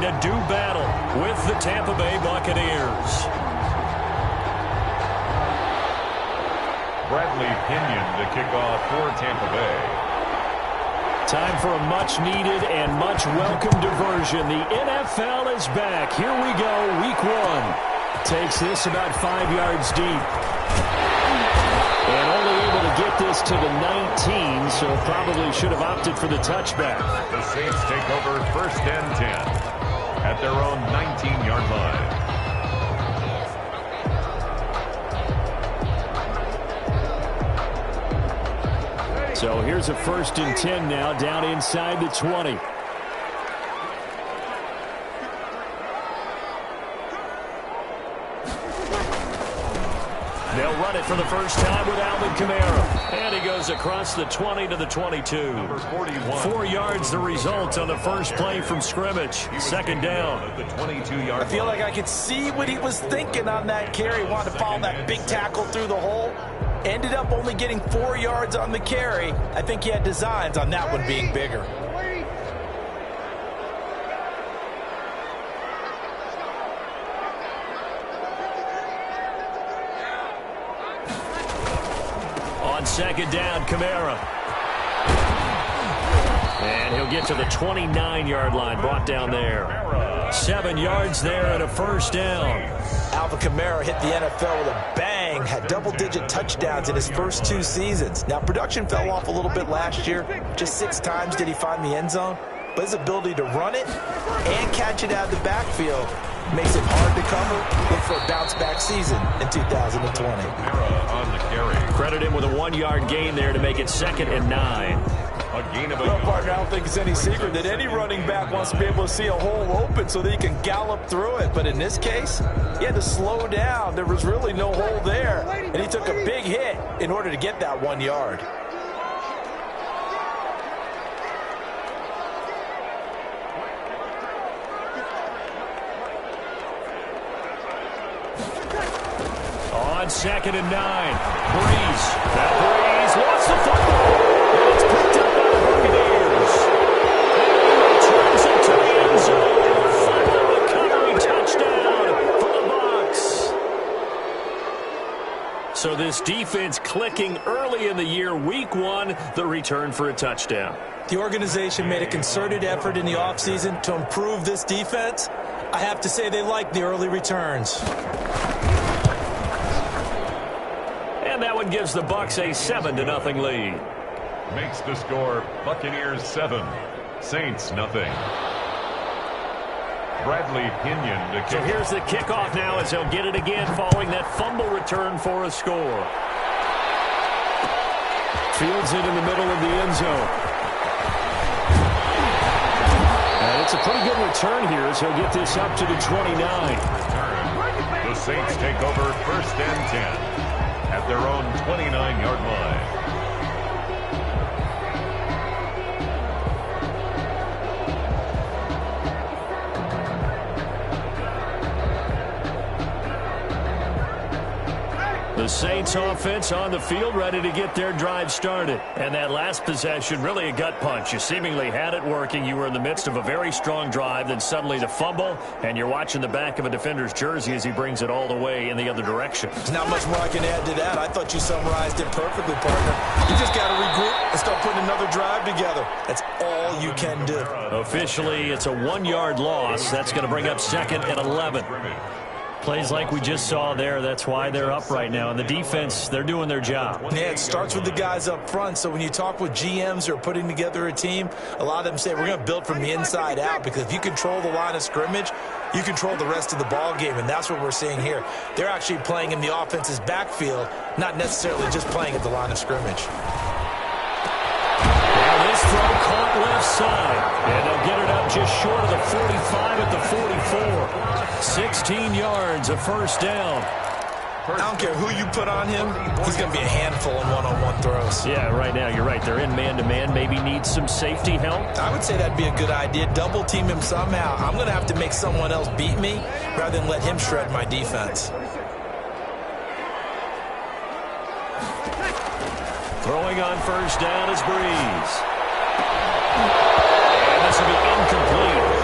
To do battle with the Tampa Bay Buccaneers. Bradley Pinion to kick off for Tampa Bay. Time for a much-needed and much-welcome diversion. The NFL is back. Here we go, Week 1. Takes this about 5 yards deep. And only able to get this to the 19, so probably should have opted for the touchback. The Saints take over 1st and 10 at their own 19-yard line. So here's a 1st and 10 now, down inside the 20. They'll run it for the first time with Alvin Kamara. And he goes across the 20 to the 22. Number 41. 4 yards the result on the first play from scrimmage. 2nd down. At the 22-yard I feel like I could see what he was thinking on that carry. Wanted to follow that big tackle through the hole. Ended up only getting 4 yards on the carry. I think he had designs on that one being bigger. On 2nd down, Kamara. And he'll get to the 29-yard line, brought down there. 7 yards there and a 1st down. Alvin Kamara hit the NFL with a bang, had double-digit touchdowns in his first 2 seasons. Now, production fell off a little bit last year. Just 6 times did he find the end zone. But his ability to run it and catch it out of the backfield makes it hard to cover. Look for a bounce-back season in 2020. on the carry. Credit him with a 1-yard gain there to make it 2nd and 9. A gain of a Well, partner, I don't think it's any secret that any running back wants to be able to see a hole open so that he can gallop through it. But in this case, he had to slow down. There was really no hole there, and he took a big hit in order to get that 1 yard. On 2nd and 9, Breeze. That Breeze lost the football. And it's picked up by the Buccaneers. And he returns it to the end zone. Final recovery touchdown for the Bucs. So this defense clicking early in the year, Week 1, the return for a touchdown. The organization made a concerted effort in the offseason to improve this defense. I have to say they like the early returns. And that one gives the Bucs a 7-0 lead. makes the score Buccaneers 7, Saints nothing. Bradley Pinion to kick. So here's the kickoff now as he'll get it again following that fumble return for a score. Fields it in the middle of the end zone. And it's a pretty good return here as he'll get this up to the 29. The Saints take over 1st and 10 at their own 29-yard line. The Saints offense on the field ready to get their drive started. And that last possession, really a gut punch. You seemingly had it working. You were in the midst of a very strong drive. Then suddenly the fumble, and you're watching the back of a defender's jersey as he brings it all the way in the other direction. There's not much more I can add to that. I thought you summarized it perfectly, partner. You just got to regroup and start putting another drive together. That's all you can do. Officially, it's a 1-yard loss. That's going to bring up 2nd and 11. Plays like we just saw there, that's why they're up right now. And the defense, they're doing their job. Yeah, it starts with the guys up front. So when you talk with GMs who are putting together a team, a lot of them say we're going to build from the inside out, because if you control the line of scrimmage, you control the rest of the ball game, and that's what we're seeing here. They're actually playing in the offense's backfield, not necessarily just playing at the line of scrimmage. And this throw caught left side, and they'll get it up just short of the 45 at the 44. 16 yards, a first down. I don't care who you put on him, he's going to be a handful in one-on-one throws. Yeah, right now, you're right. They're in man-to-man, maybe need some safety help. I would say that'd be a good idea. Double team him somehow. I'm going to have to make someone else beat me rather than let him shred my defense. Throwing on first down is Breeze. And this will be incomplete.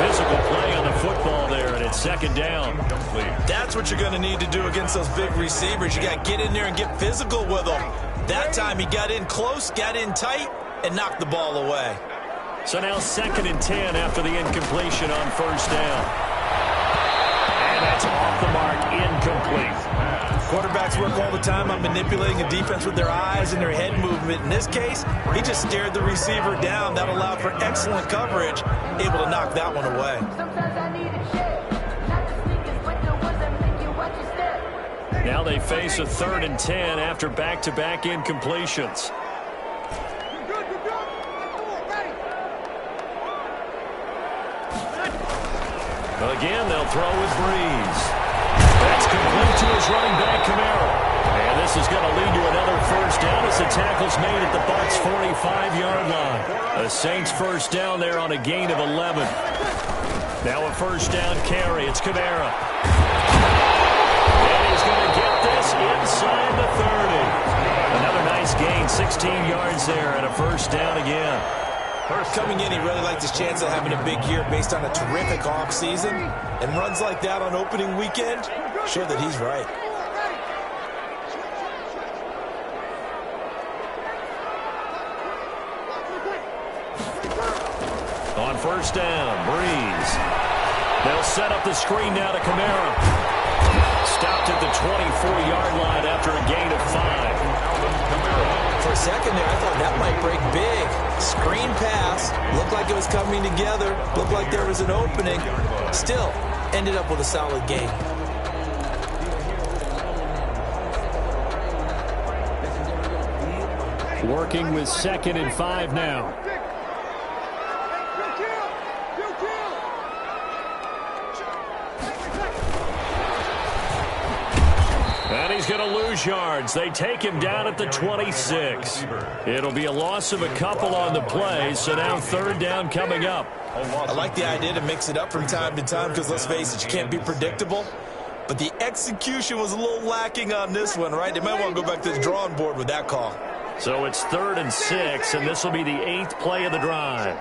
physical play on the football there, and it's second down. That's what you're going to need to do against those big receivers. You got to get in there and get physical with them. That time he got in close, got in tight, and knocked the ball away. So now 2nd and 10 after the incompletion on first down. And that's off the mark, incomplete. Quarterbacks work all the time on manipulating a defense with their eyes and their head movement. In this case, he just stared the receiver down. That allowed for excellent coverage, able to knock that one away. Now they face a 3rd and 10 after back-to-back incompletions. Again, they'll throw with Breeze. That's complete to his running back, Kamara. And this is going to lead to another first down as the tackle's made at the Bucs' 45-yard line. The Saints first down there on a gain of 11. Now a first down carry. It's Kamara. And he's going to get this inside the 30. Another nice gain, 16 yards there, and a first down again. Coming in, he really liked his chance of having a big year based on a terrific offseason. And runs like that on opening weekend, sure that he's right. On first down, Breeze. They'll set up the screen now to Kamara. Stopped at the 24-yard line after a gain of 5. For a second there, I thought that might break big. Screen pass. Looked like it was coming together. Looked like there was an opening. Still, ended up with a solid gain. Working with 2nd and 5 now. And he's going to lose yards. They take him down at the 26. It'll be a loss of a couple on the play, so now 3rd down coming up. I like the idea to mix it up from time to time because, let's face it, you can't be predictable. But the execution was a little lacking on this one, right? They might want to go back to the drawing board with that call. So it's 3rd and 6, and this will be the 8th play of the drive.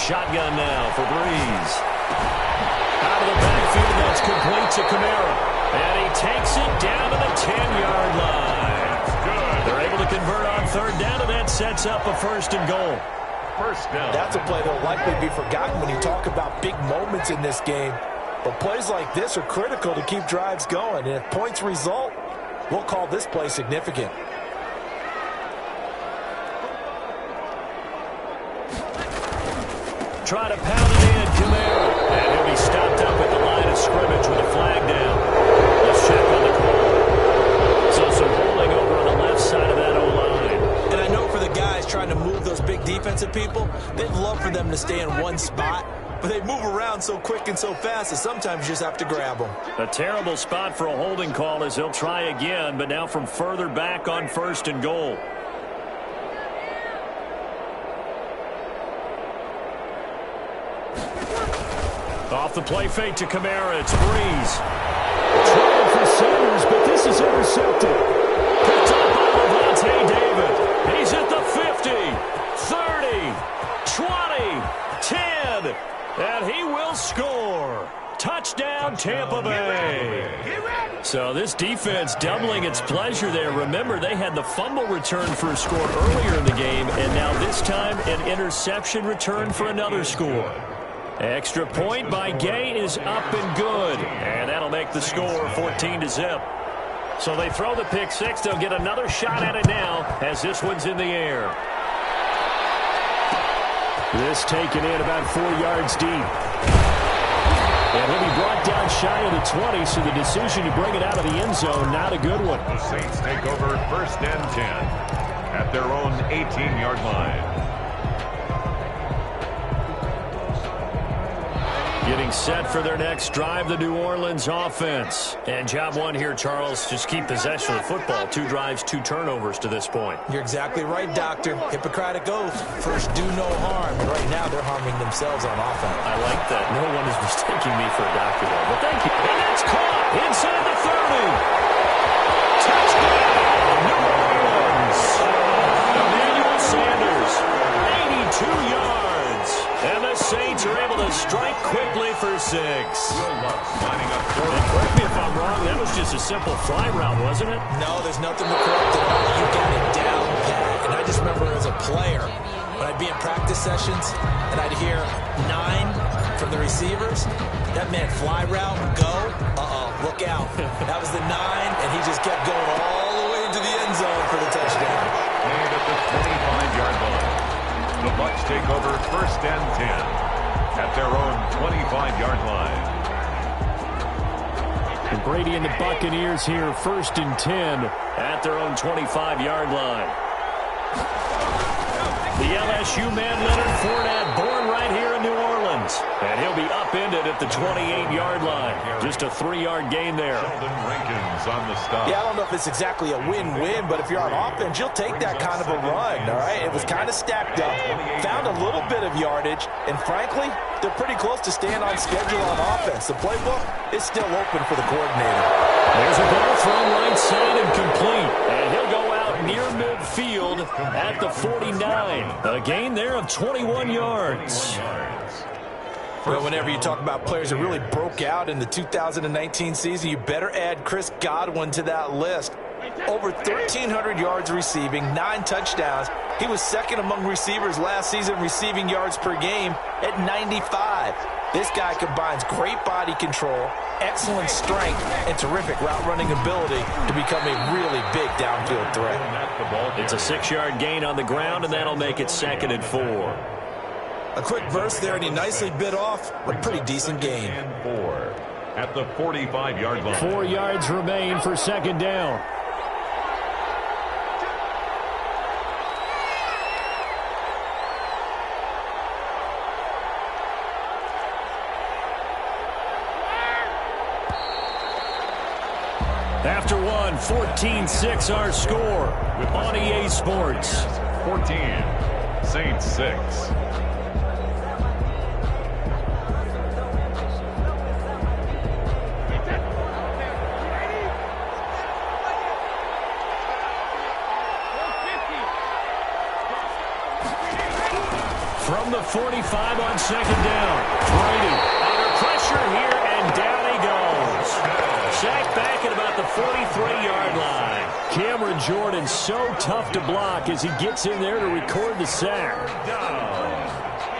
Shotgun now for Breeze. Out of the backfield, that's complete to Kamara. And he takes it down to the 10-yard line. Good. They're able to convert on 3rd down, and that sets up a 1st and goal. First down. That's a play that will likely be forgotten when you talk about big moments in this game. But plays like this are critical to keep drives going. And if points result, we'll call this play significant. Try to pound it in, Kamara. And he'll be stopped up at the line of scrimmage with a flag down. Let's check on the call. So some holding over on the left side of that O-line. And I know for the guys trying to move those big defensive people, they'd love for them to stay in one spot. But they move around so quick and so fast that sometimes you just have to grab them. A terrible spot for a holding call as he'll try again, but now from further back on 1st and goal. Off the play fake to Kamara, it's Breeze. Trying for Sanders, but this is intercepted. Picked up by Levante David. He's at the 50, 30, 20, 10, and he will score. Touchdown, Tampa Bay. So this defense doubling its pleasure there. Remember, they had the fumble return for a score earlier in the game, and now this time an interception return for another score. Extra point by Gay is up and good. And that'll make the score 14-0. So they throw the pick six. They'll get another shot at it now as this one's in the air. This taken in about 4 yards deep. And he'll be brought down shy of the 20, so the decision to bring it out of the end zone, not a good one. The Saints take over 1st and 10 at their own 18-yard line. Getting set for their next drive, the New Orleans offense. And job one here, Charles, just keep possession of the football. 2 drives, 2 turnovers to this point. You're exactly right, Doctor. Hippocratic oath. First, do no harm. And right now, they're harming themselves on offense. I like that. No one is mistaking me for a doctor there. But thank you. And that's caught inside the 30. lining up for And correct me if I'm wrong, that was just a simple fly route, wasn't it? No, there's nothing to correct at all. You got it down pat. And I just remember as a player, when I'd be in practice sessions and I'd hear 9 from the receivers, that meant fly route, go, look out. That was the 9, and he just kept going all the way into the end zone for the touchdown. and at the 25-yard line. The Bucs take over 1st and 10 at their own 25-yard line. And Brady and the Buccaneers here, 1st and 10 at their own 25-yard line. The LSU man, Leonard Fournette, born right here in New Orleans. And he'll be upended at the 28-yard line. Just a 3-yard gain there. Sheldon Rankins on the stop. Yeah, I don't know if it's exactly a win-win, but if you're on offense, you'll take that kind of a run, all right? It was kind of stacked up, found a little bit of yardage, and frankly, they're pretty close to staying on schedule on offense. The playbook is still open for the coordinator. There's a ball thrown right side and complete. And he'll go out near midfield at the 49. A gain there of 21 yards. Well, whenever you talk about players that really broke out in the 2019 season, you better add Chris Godwin to that list. Over 1,300 yards receiving, 9 touchdowns. He was second among receivers last season receiving yards per game at 95. This guy combines great body control, excellent strength, and terrific route running ability to become a really big downfield threat. It's a 6-yard gain on the ground, and that'll make it 2nd and 4. A quick burst there, and he nicely bit off a pretty decent gain. And 4 at the 45-yard line. 4 yards remain for 2nd down. After one, 14-6 our score on EA Sports. 14, Saints 6. From the 45 on 2nd down. Brady under pressure here, and down he goes. Sacked back at about the 43-yard line. Cameron Jordan so tough to block as he gets in there to record the sack.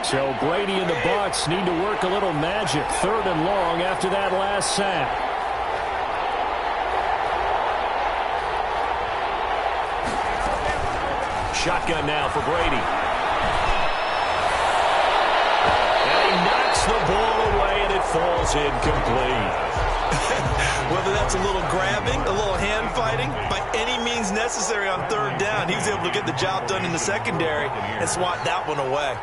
So Brady and the Bucs need to work a little magic. 3rd and long after that last sack. Shotgun now for Brady. The ball away, and it falls incomplete. Whether that's a little grabbing, a little hand fighting, by any means necessary on 3rd down, he was able to get the job done in the secondary and swat that one away.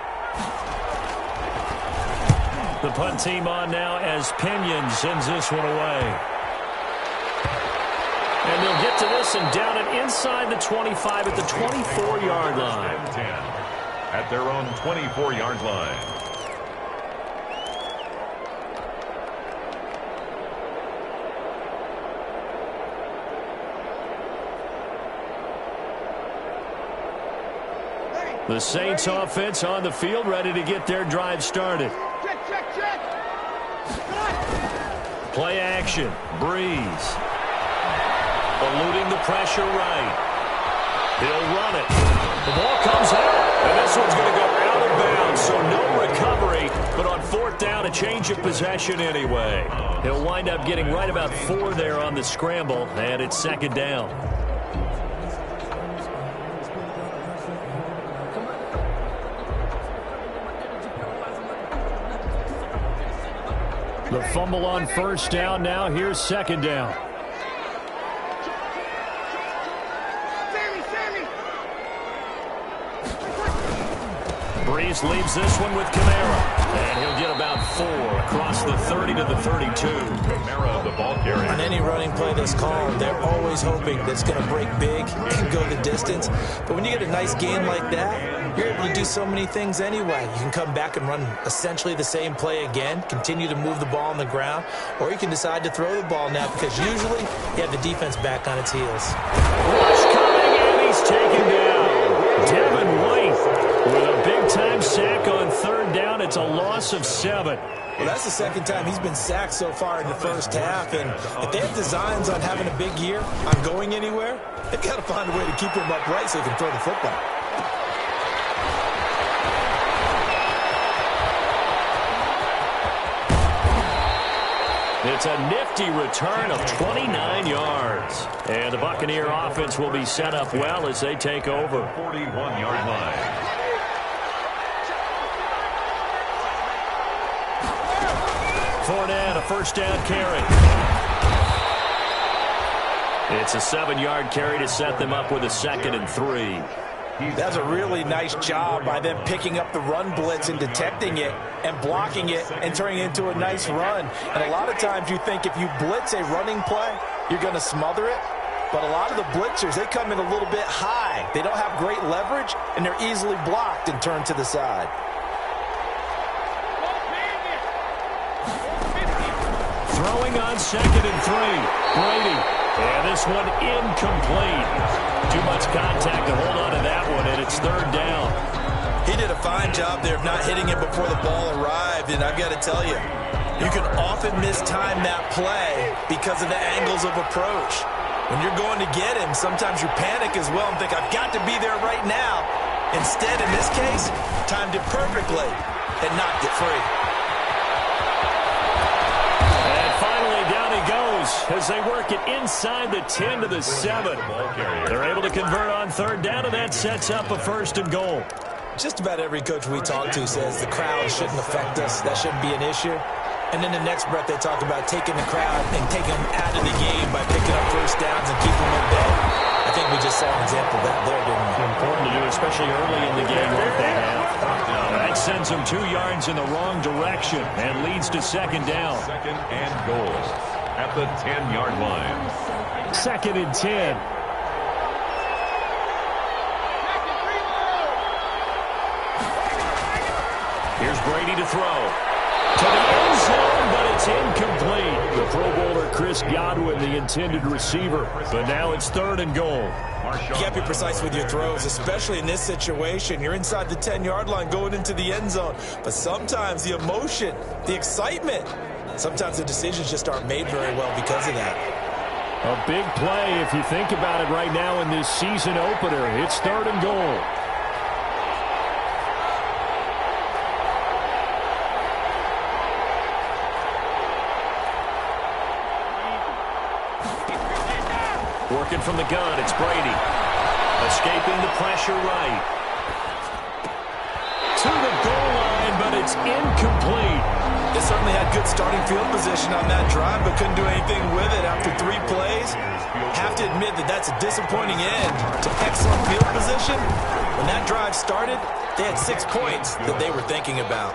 The punt team on now as Pinion sends this one away. And they'll get to this and down it inside the 25 at the 24-yard line. 10 at their own 24-yard line. The Saints offense on the field, ready to get their drive started. Check. Play action. Breeze. Eluding the pressure right. He'll run it. The ball comes out, and this one's going to go out of bounds, so no recovery, but on 4th down, a change of possession anyway. He'll wind up getting right about 4 there on the scramble, and it's 2nd down. The fumble on 1st down. Now here's 2nd down. Breeze leaves this one with Kamara. And he'll get about 4 across the 30 to the 32. Kamara, the ball carrier. On any running play that's called, they're always hoping that it's going to break big and go the distance. But when you get a nice gain like that, you're able to do so many things anyway. You can come back and run essentially the same play again, continue to move the ball on the ground, or you can decide to throw the ball now because usually you have the defense back on its heels. Rush coming, and he's taken down. Devin White with a big-time sack on 3rd down. It's a loss of 7. Well, that's the second time he's been sacked so far in the first half, and if they have designs on having a big year, on going anywhere, they've got to find a way to keep him upright so he can throw the football. It's a nifty return of 29 yards. And the Buccaneer offense will be set up well as they take over. 41-yard line. Fournette, a first down carry. It's a 7-yard carry to set them up with a 2nd and 3. That's a really nice job by them picking up the run blitz and detecting it and blocking it and turning it into a nice run. And a lot of times you think if you blitz a running play, you're going to smother it. But a lot of the blitzers, they come in a little bit high. They don't have great leverage, and they're easily blocked and turned to the side. Throwing on 2nd and 3. Brady. And this one incomplete. Too much contact to hold on to that one, and it's 3rd down. He did a fine job there of not hitting it before the ball arrived, and I've got to tell you, you can often mistime that play because of the angles of approach. When you're going to get him, sometimes you panic as well and think, I've got to be there right now. Instead, in this case, timed it perfectly and knocked it free. As they work it inside the 10 to the 7. They're able to convert on 3rd down, and that sets up a 1st and goal. Just about every coach we talk to says the crowd shouldn't affect us. That shouldn't be an issue. And then the next breath they talk about taking the crowd and taking them out of the game by picking up first downs and keeping them at bay. I think we just saw an example of that there, didn't we? Important to do, especially early in the game like they have. That sends them 2 yards in the wrong direction and leads to 2nd down. 2nd and goal at the 10-yard line. 2nd and 10. Here's Brady to throw. To the end zone, but it's incomplete. The Pro Bowler Chris Godwin, the intended receiver. But now it's 3rd and goal. You can't be precise with your throws, especially in this situation. You're inside the 10-yard line going into the end zone. But sometimes the emotion, the excitement, sometimes the decisions just aren't made very well because of that. A big play if you think about it right now in this season opener. It's 3rd and goal. Working from the gun, it's Brady. Escaping the pressure right. To the goal line, but it's incomplete. They certainly had good starting field position on that drive, but couldn't do anything with it after 3 plays. Have to admit that that's a disappointing end to excellent field position. When that drive started, they had 6 points that they were thinking about.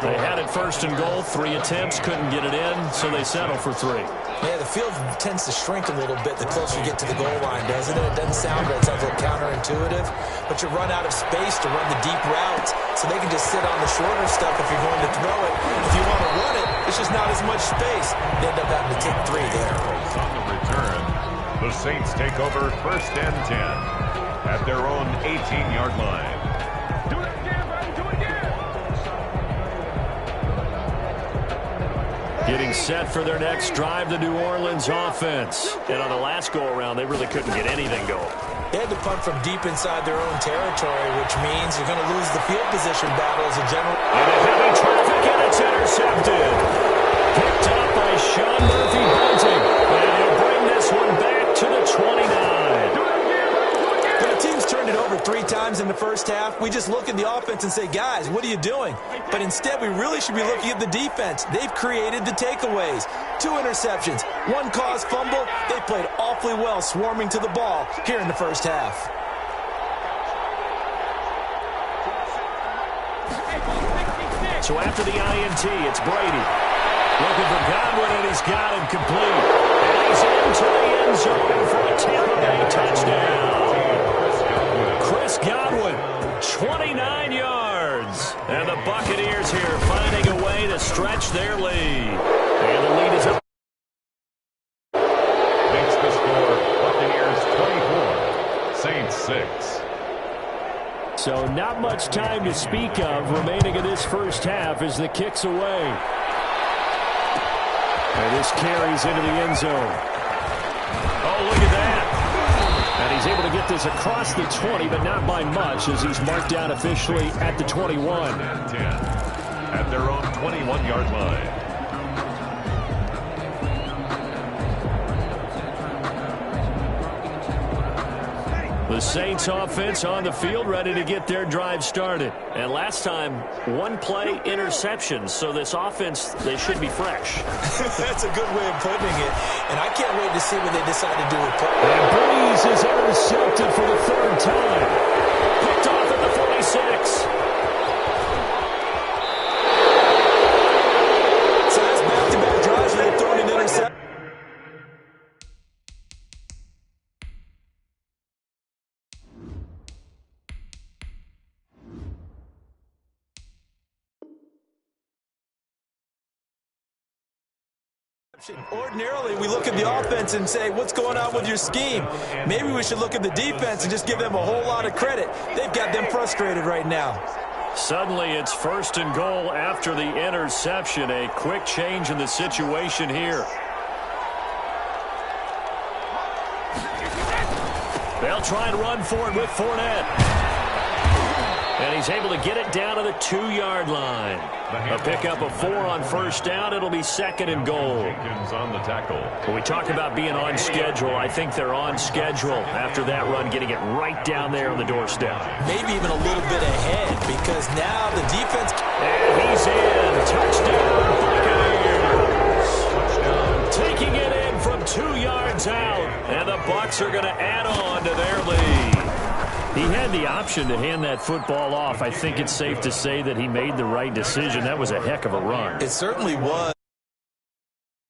They had it 1st and goal, 3 attempts, couldn't get it in, so they settle for 3. Yeah, the field tends to shrink a little bit the closer you get to the goal line, doesn't it? It doesn't sound right. It sounds a little counterintuitive. But you run out of space to run the deep routes, so they can just sit on the shorter stuff if you're going to throw it. If you want to run it, it's just not as much space. They end up having to take 3 there. On the return, the Saints take over 1st and 10 at their own 18-yard line. Getting set for their next drive, the New Orleans offense. And on the last go-around, they really couldn't get anything going. They had to punt from deep inside their own territory, which means you're going to lose the field position battle as a general. Into heavy traffic, and it's intercepted. Picked up by Sean Murphy Bunting. And he'll bring this one back to the 29. When a team's turned it over 3 times in the first half, we just look at the offense and say, guys, what are you doing? But instead, we really should be looking at the defense. They've created the takeaways. 2 interceptions, 1 caused fumble. They played awfully well swarming to the ball here in the first half. So after the INT, it's Brady. Looking for Godwin, and he's got him complete. And he's into the end zone for a Tampa Bay touchdown. Chris Godwin, 29 yards. And the Buccaneers here finding a way to stretch their lead. And the lead is up. Makes the score Buccaneers 24, Saints 6. So not much time to speak of remaining in this first half as the kick's away. And this carries into the end zone. Oh, look at that. And he's able to get this across the 20, but not by much as he's marked down officially at the 21. And 10 at their own 21-yard line. The Saints offense on the field, ready to get their drive started. And last time, one play interception. So this offense, they should be fresh. That's a good way of putting it. And I can't wait to see what they decide to do with play. And Breeze is intercepted for the third time. Picked off at the 46. So that's back-to-back drives where they're throwing an interception. Ordinarily, we look at the offense and say, what's going on with your scheme? Maybe we should look at the defense and just give them a whole lot of credit. They've got them frustrated right now. Suddenly, it's 1st and goal after the interception. A quick change in the situation here. They'll try and run for it with Fournette. And he's able to get it down to the 2-yard line. A pickup of 4 on first down. It'll be 2nd and goal. Jenkins on the tackle. When we talk about being on schedule, I think they're on schedule after that run, getting it right down there on the doorstep. Maybe even a little bit ahead because now the defense. And he's in. Touchdown, Buccaneers. Touchdown. Taking it in from 2 yards out. And the Bucs are going to add on to their lead. He had the option to hand that football off. I think it's safe to say that he made the right decision. That was a heck of a run. It certainly was.